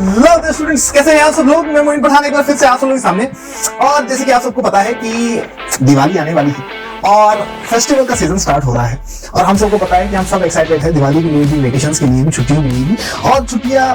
Hello students, कैसे हैं आप सब लोग। मैं मोइन पठान एक बार फिर से आप सब लोगों के सामने। और जैसे कि आप सबको पता है कि दिवाली आने वाली है और फेस्टिवल का सीजन स्टार्ट हो रहा है और हम सबको पता है कि हम सब एक्साइटेड है दिवाली के लिए भी, वेकेशंस के लिए भी, छुट्टियों के लिए भी। और छुट्टियां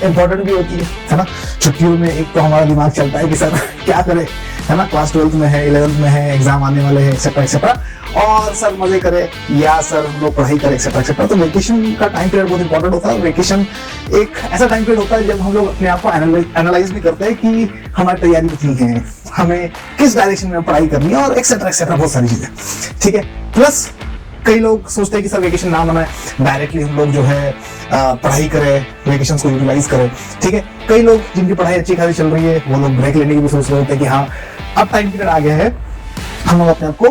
इंपॉर्टेंट भी होती है ना। छुट्टियों में एक तो हमारा दिमाग चलता है कि सर क्या करें, है ना। क्लास 12th में है, 11th में है, एग्जाम आने वाले हैं, एक्सेट्रा एक्सेट्रा, और सर मजे करे या सर हम लोग पढ़ाई करें, एक्सेट्रा एक्सेट्रा। तो वेकेशन का टाइम पीरियड बहुत इंपॉर्टेंट होता है। वेकेशन एक ऐसा टाइम पीरियड होता है जब हम लोग अपने आप को एनालाइज भी करते हैं कि हमारी तैयारी कितनी है, हमें किस डायरेक्शन में पढ़ाई करनी है, और एक्सेट्रा एक्सेट्रा बहुत सारी चीजें, ठीक है। प्लस कई लोग सोचते हैं कि सर वेकेशन ना मनाए, डायरेक्टली हम लोग जो है पढ़ाई करें, वेकेशन को यूटिलाइज करें, ठीक है। कई लोग जिनकी पढ़ाई अच्छी खासी चल रही है वो लोग ब्रेक लेने की भी सोच रहे होते हैं कि हाँ अब टाइम पीरियड आ गया है, हम लोग अपने आप को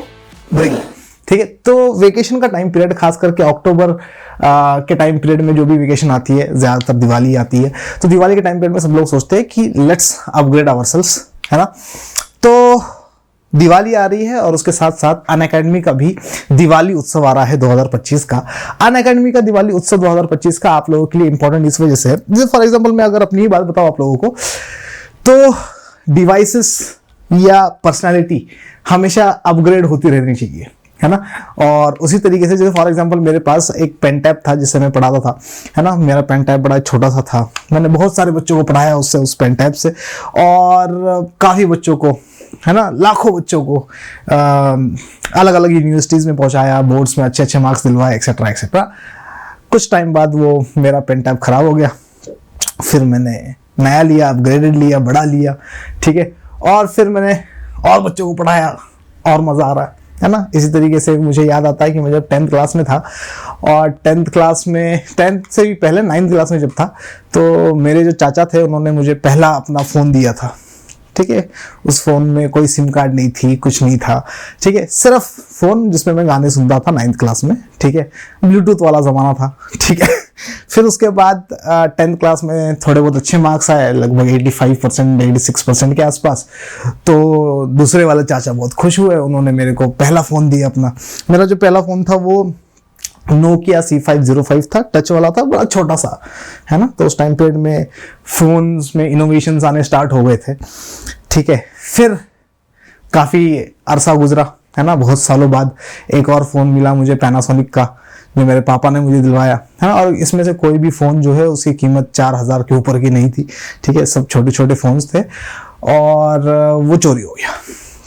ब्रेक लें, ठीक है। तो वेकेशन का टाइम पीरियड खास करके अक्टूबर के टाइम पीरियड में जो भी वेकेशन आती है, ज्यादातर दिवाली आती है, तो दिवाली के टाइम पीरियड में सब लोग सोचते हैं कि लेट्स अपग्रेड आवरसेल्व्स, है ना। तो दिवाली आ रही है और उसके साथ साथ अनअकैडमी का भी दिवाली उत्सव आ रहा है 2025 का। अनअकैडमी का दिवाली उत्सव 2025 का आप लोगों के लिए इंपॉर्टेंट इस वजह से है, जैसे फॉर एग्जांपल मैं अगर अपनी ही बात बताऊं आप लोगों को, तो डिवाइसेस या पर्सनालिटी हमेशा अपग्रेड होती रहनी चाहिए, है ना। और उसी तरीके से जैसे फॉर एग्जांपल मेरे पास एक पेन टैब था जिससे मैं पढ़ाता था, है ना। मेरा पेन टैब बड़ा छोटा सा था, मैंने बहुत सारे बच्चों को पढ़ाया उससे, उस पेन टैब से, और काफ़ी बच्चों को, है ना, लाखों बच्चों को अलग अलग यूनिवर्सिटीज़ में पहुंचाया, बोर्ड्स में अच्छे अच्छे मार्क्स दिलवाए, एक्सेट्रा एक्सेट्रा। कुछ टाइम बाद वो मेरा पेन टैब खराब हो गया, फिर मैंने नया लिया, अपग्रेडेड लिया, बड़ा लिया, ठीक है। और फिर मैंने और बच्चों को पढ़ाया और मज़ा आ रहा है ना। इसी तरीके से मुझे याद आता है कि मैं जब 10th क्लास में था, और 10th क्लास में, 10th से भी पहले 9th क्लास में जब था, तो मेरे जो चाचा थे उन्होंने मुझे पहला अपना फ़ोन दिया था, ठीक है। उस फ़ोन में कोई सिम कार्ड नहीं थी, कुछ नहीं था, ठीक है। सिर्फ फ़ोन जिसमें मैं गाने सुनता था 9th क्लास में, ठीक है। ब्लूटूथ वाला ज़माना था, ठीक है। फिर उसके बाद 10th क्लास में थोड़े बहुत अच्छे मार्क्स आए, लगभग 85%, 86% के आसपास। तो दूसरे वाले चाचा बहुत खुश हुए, उन्होंने मेरे को पहला फ़ोन दिया अपना। मेरा जो पहला फ़ोन था वो नोकिया C505 था, टच वाला था, बड़ा छोटा सा, है ना। तो उस टाइम पीरियड में फोन्स में इनोवेशंस आने स्टार्ट हो गए थे, ठीक है। फिर काफ़ी अरसा गुजरा, है ना, बहुत सालों बाद एक और फ़ोन मिला मुझे पैनासोनिक का, जो मेरे पापा ने मुझे दिलवाया, है ना। और इसमें से कोई भी फ़ोन जो है उसकी कीमत 4000 के ऊपर की नहीं थी, ठीक है। सब छोटे छोटे फ़ोन्स थे और वो चोरी हो गया,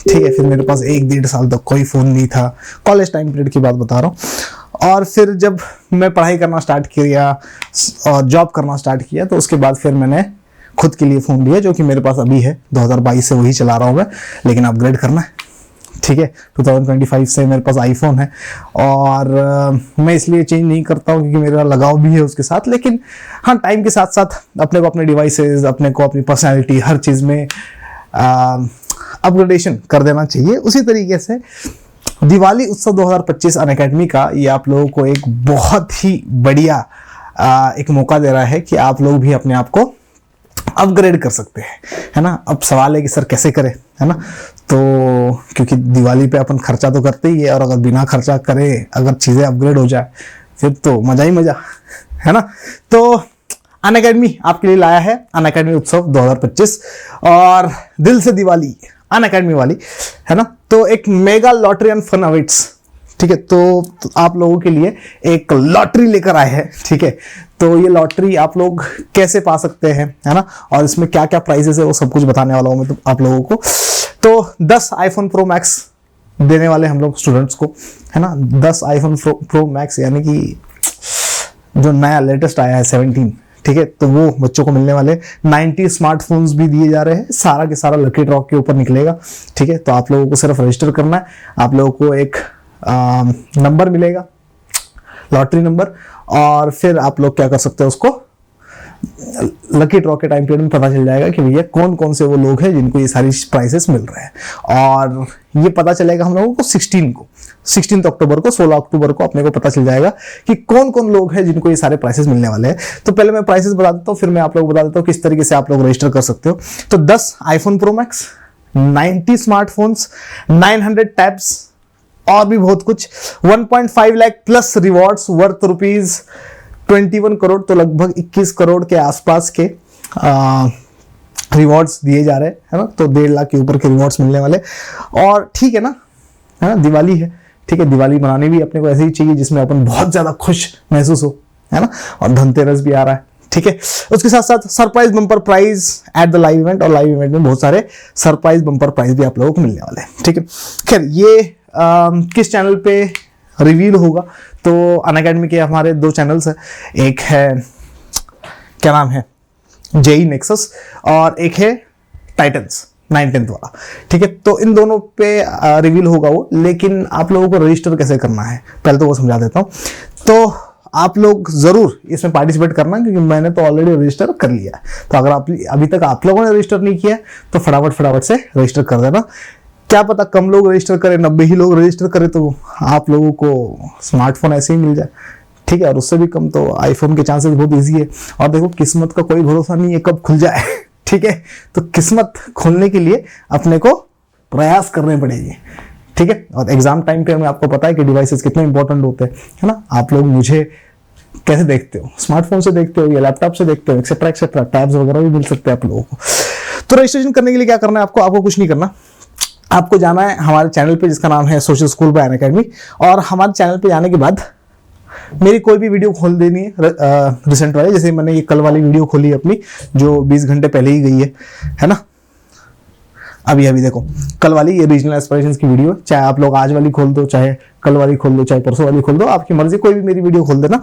ठीक है। फिर मेरे पास 1-1.5 साल तक कोई फ़ोन नहीं था, कॉलेज टाइम पीरियड की बात बता रहा हूँ। और फिर जब मैं पढ़ाई करना स्टार्ट किया और जॉब करना स्टार्ट किया, तो उसके बाद फिर मैंने खुद के लिए फ़ोन लिया, जो कि मेरे पास अभी है, 2022 से वही चला रहा हूँ मैं, लेकिन अपग्रेड करना है, ठीक है। 2025 से मेरे पास आईफोन है, और मैं इसलिए चेंज नहीं करता हूँ क्योंकि मेरा लगाव भी है उसके साथ, लेकिन हाँ टाइम के साथ साथ अपने को अपने डिवाइसेस, अपने को अपनी पर्सनैलिटी, हर चीज़ में अपग्रेडेशन कर देना चाहिए। उसी तरीके से दिवाली उत्सव 2025 अनअकैडमी का ये आप लोगों को एक बहुत ही बढ़िया एक मौका दे रहा है कि आप लोग भी अपने आप को अपग्रेड कर सकते हैं, है ना। अब सवाल है कि सर कैसे करें, है ना। तो क्योंकि दिवाली पे अपन खर्चा तो करते ही है, और अगर बिना खर्चा करे अगर चीज़ें अपग्रेड हो जाए फिर तो मज़ा ही मज़ा, है ना। तो अनअकैडमी आपके लिए लाया है अनअकैडमी उत्सव 2025, और दिल से दिवाली अनअकैडमी वाली, है ना। तो एक mega lottery and fun awaits, ठीक है। तो आप लोगों के लिए एक लॉटरी लेकर आए हैं, ठीक है। तो ये लॉटरी आप लोग कैसे पा सकते हैं, है ना, और इसमें क्या क्या प्राइजेस है वो सब कुछ बताने वाला हूँ मैं तो आप लोगों को। तो 10 iPhone Pro Max देने वाले हम लोग स्टूडेंट्स को, है ना। 10 iPhone Pro Max यानी कि जो नया लेटेस्ट आया है 17, ठीक है। तो वो बच्चों को मिलने वाले 90 स्मार्टफोन्स भी दिए जा रहे हैं, सारा के सारा लकी ड्रॉ के ऊपर निकलेगा, ठीक है। तो आप लोगों को सिर्फ रजिस्टर करना है, आप लोगों को एक नंबर मिलेगा, लॉटरी नंबर, और फिर आप लोग क्या कर सकते हैं, उसको लकी ड्रॉ के टाइम पीरियड में पता चल जाएगा कि भैया कौन कौन से वो लोग हैं जिनको ये सारी प्राइजेस मिल रहे हैं। और ये पता चलेगा हम लोगों को 16 अक्टूबर को, 16 अक्टूबर को अपने को पता चल जाएगा कि कौन कौन लोग हैं जिनको ये सारे प्राइसेस मिलने वाले हैं। तो पहले मैं प्राइसेस बता देता हूँ, फिर मैं आप लोगों को बता देता हूँ किस तरीके से आप लोग रजिस्टर कर सकते हो। तो 10 iPhone Pro Max, 90 smartphones, 900 tabs, और भी बहुत कुछ, 1.5 lakh plus rewards worth ₹21 crore, तो लगभग 21 करोड़ के आसपास के रिवॉर्ड्स दिए जा रहे हैं, है ना, तो 1.5 लाख के ऊपर के रिवॉर्ड्स मिलने वाले। और ठीक है ना, है ना, दिवाली है, ठीक है, दिवाली मनानी भी अपने को ऐसे ही चाहिए जिसमें अपन बहुत ज्यादा खुश महसूस हो, है ना। और धनतेरस भी आ रहा है, ठीक है। उसके साथ साथ surprise bumper prize at the live event, और लाइव इवेंट में बहुत सारे सरप्राइज बम्पर प्राइज भी आप लोगों को मिलने वाले हैं, ठीक है। खैर ये किस चैनल पे रिवील होगा, तो अनअकैडमी के हमारे 2 चैनल्स हैं, एक है क्या नाम है जेई नेक्सस, और एक है टाइटन्स 9-10 वाला, ठीक है। तो इन दोनों पे रिवील होगा वो, लेकिन आप लोगों को रजिस्टर कैसे करना है पहले तो वो समझा देता हूँ। तो आप लोग जरूर इसमें पार्टिसिपेट करना, क्योंकि मैंने तो ऑलरेडी रजिस्टर कर लिया है। तो अगर आप अभी तक आप लोगों ने रजिस्टर नहीं किया तो फटाफट से रजिस्टर कर देना। क्या पता कम लोग रजिस्टर करें, 90 ही लोग रजिस्टर करें, तो आप लोगों को स्मार्टफोन ऐसे ही मिल जाए, ठीक है। और उससे भी कम तो आईफोन के चांसेस बहुत ईजी है। और देखो किस्मत का कोई भरोसा नहीं है कब खुल जाए, ठीक है। तो किस्मत खोलने के लिए अपने को प्रयास करने पड़ेंगे, ठीक है। और एग्जाम टाइम पे हमें आपको पता है कि डिवाइसेस कितने इंपॉर्टेंट होते हैं, है ना। आप लोग मुझे कैसे देखते हो, स्मार्टफोन से देखते हो या लैपटॉप से देखते हो, एक्सेट्रा एक्सेट्रा, टैब्स वगैरह भी मिल सकते हैं आप लोगों को। तो रजिस्ट्रेशन करने के लिए क्या करना है आपको कुछ नहीं करना, आपको जाना है हमारे चैनल पे जिसका नाम है सोशल स्कूल बाय अनअकैडमी। और हमारे चैनल पे जाने के बाद मेरी कोई भी वीडियो खोल देनी है रिसेंट वाली, जैसे मैंने ये कल वाली वीडियो खोली अपनी जो 20 घंटे पहले ही गई है ना। अभी देखो कल वाली ये रीजनल एस्पिरेशंस की वीडियो, चाहे आप लोग आज वाली खोल दो, चाहे कल वाली खोल दो, चाहे परसों वाली खोल दो, आपकी मर्जी, कोई भी मेरी वीडियो खोल देना।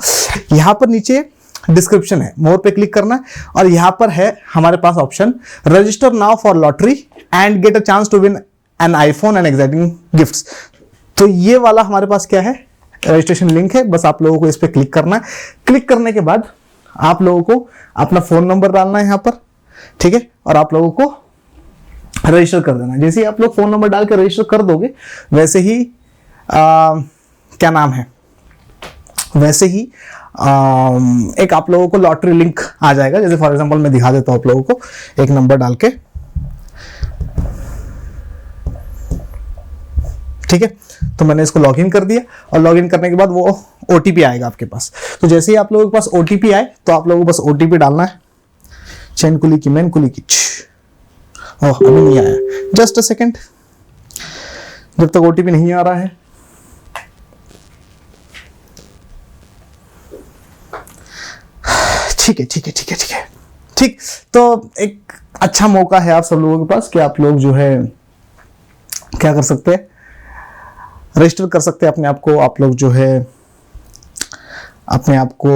यहाँ पर नीचे डिस्क्रिप्शन है, मोर पे क्लिक करना है, और यहाँ पर है हमारे पास option register now for lottery and get a chance to win an iPhone and exciting gifts. तो ये वाला हमारे पास क्या है, रजिस्ट्रेशन लिंक है। बस आप लोगों को इस पर क्लिक करना है। क्लिक करने के बाद आप लोगों को अपना फोन नंबर डालना है यहाँ पर, ठीक है, और आप लोगों को रजिस्टर कर देना। जैसे ही आप लोग फोन नंबर डाल के रजिस्टर कर दोगे, वैसे ही क्या नाम है, वैसे ही एक आप लोगों को लॉटरी लिंक आ जाएगा। जैसे फॉर एग्जांपल मैं दिखा देता हूं आप लोगों को, एक नंबर डाल के, ठीक है। तो मैंने इसको लॉगिन कर दिया, और लॉगिन करने के बाद वो ओटीपी आएगा आपके पास। तो जैसे ही आप लोगों के पास ओटीपी आए, तो आप लोगों को बस ओटीपी डालना है, चैन कुली की मैन कुली की। ओह अभी नहीं आया, जस्ट अ सेकेंड, जब तक ओटीपी नहीं आ रहा है। ठीक है। ठीक, तो एक अच्छा मौका है आप सब लोगों के पास कि आप लोग जो है क्या कर सकते हैं, रजिस्टर कर सकते हैं अपने आप को। आप लोग जो है अपने आप को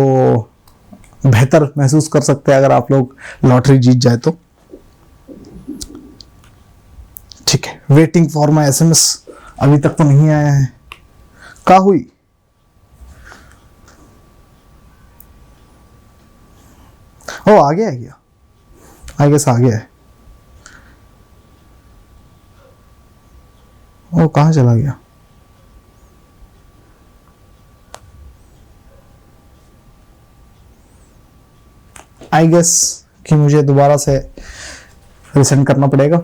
बेहतर महसूस कर सकते हैं अगर आप लोग लॉटरी जीत जाए तो, ठीक है। वेटिंग फॉर माई एसएमएस, अभी तक तो नहीं आया है, क्या हुई? ओ आ गया आई गेस आ गया है। ओ कहाँ चला गया? आई गेस कि मुझे दोबारा से रिसेंड करना पड़ेगा।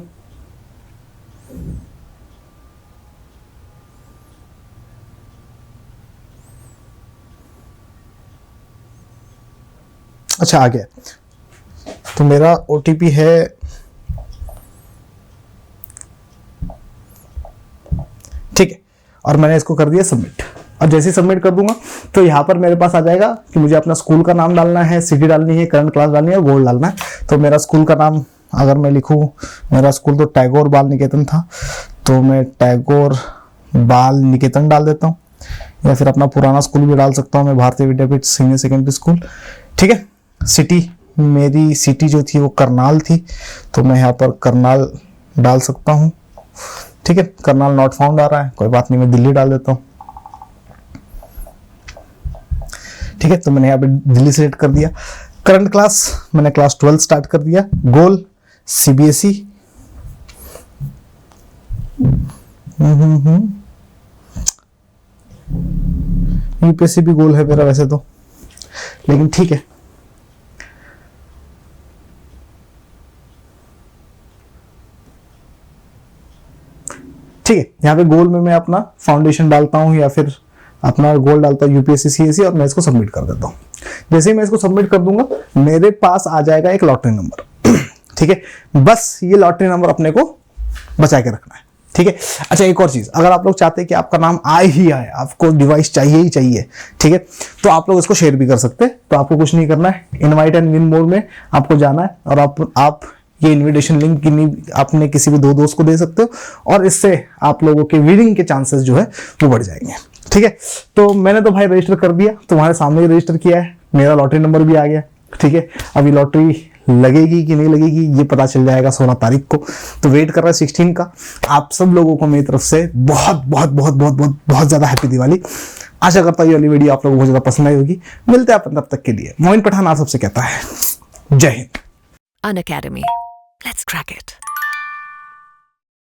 अच्छा आ गया, तो मेरा ओटीपी है ठीक है, और मैंने इसको कर दिया सबमिट। और जैसे ही सबमिट कर दूंगा तो यहाँ पर मेरे पास आ जाएगा कि मुझे अपना स्कूल का नाम डालना है, सिटी डालनी है, करंट क्लास डालनी है और गोल्ड डालना है। तो मेरा स्कूल का नाम अगर मैं लिखूँ, मेरा स्कूल तो टैगोर बाल निकेतन था, तो मैं टैगोर बाल निकेतन डाल देता हूँ, या फिर अपना पुराना स्कूल भी डाल सकता हूँ मैं, भारतीय विद्यापीठ सीनियर सेकेंडरी स्कूल, ठीक है। सिटी, मेरी सिटी जो थी वो करनाल थी, तो मैं यहाँ पर करनाल डाल सकता हूँ, ठीक है। करनाल नॉट फाउंड आ रहा है, कोई बात नहीं, मैं दिल्ली डाल देता हूँ, ठीक है। तो मैंने यहाँ पे दिल्ली सेलेक्ट कर दिया। करंट क्लास मैंने क्लास 12 स्टार्ट कर दिया। गोल सीबीएसई, यूपीएससी भी गोल है मेरा वैसे तो, लेकिन ठीक है। ठीक है, यहाँ पे गोल में मैं अपना फाउंडेशन डालता हूँ या फिर अपना गोल डालता हूँ यूपीएससी सीएससी, और मैं इसको सबमिट कर देता हूँ। जैसे ही मैं इसको सबमिट कर दूंगा मेरे पास आ जाएगा एक लॉटरी नंबर। ठीक है, बस ये लॉटरी नंबर अपने को बचा के रखना है। ठीक है, अच्छा एक और चीज, अगर आप लोग चाहते हैं कि आपका नाम आए ही आए, आपको डिवाइस चाहिए ही चाहिए, ठीक है, तो आप लोग इसको शेयर भी कर सकते हैं। तो आपको कुछ नहीं करना है, इनवाइट एंड विन मोड में आपको जाना है और आप ये इनविटेशन लिंक अपने किसी भी 2 दोस्त को दे सकते हो और इससे आप लोगों के विनिंग के चांसेस जो है वो बढ़ जाएंगे। ठीक है, तो मैंने तो भाई रजिस्टर कर दिया, तुम्हारे सामने ही रजिस्टर किया है, मेरा लॉटरी नंबर भी आ गया। ठीक है, अभी लॉटरी लगेगी कि नहीं लगेगी ये पता चल जाएगा 16 तारीख को, तो वेट कर रहा है 16 का। आप सब लोगों को मेरी तरफ से बहुत बहुत बहुत बहुत बहुत बहुत ज्यादा हैप्पी दिवाली। आशा करता हूँ ये वाली वीडियो आप लोगों को बहुत ज्यादा पसंद आई होगी। मिलते हैं अपन तब तक के लिए। मोइन पठान आप सबसे कहता है जय Hind. Unacademy. Let's crack it.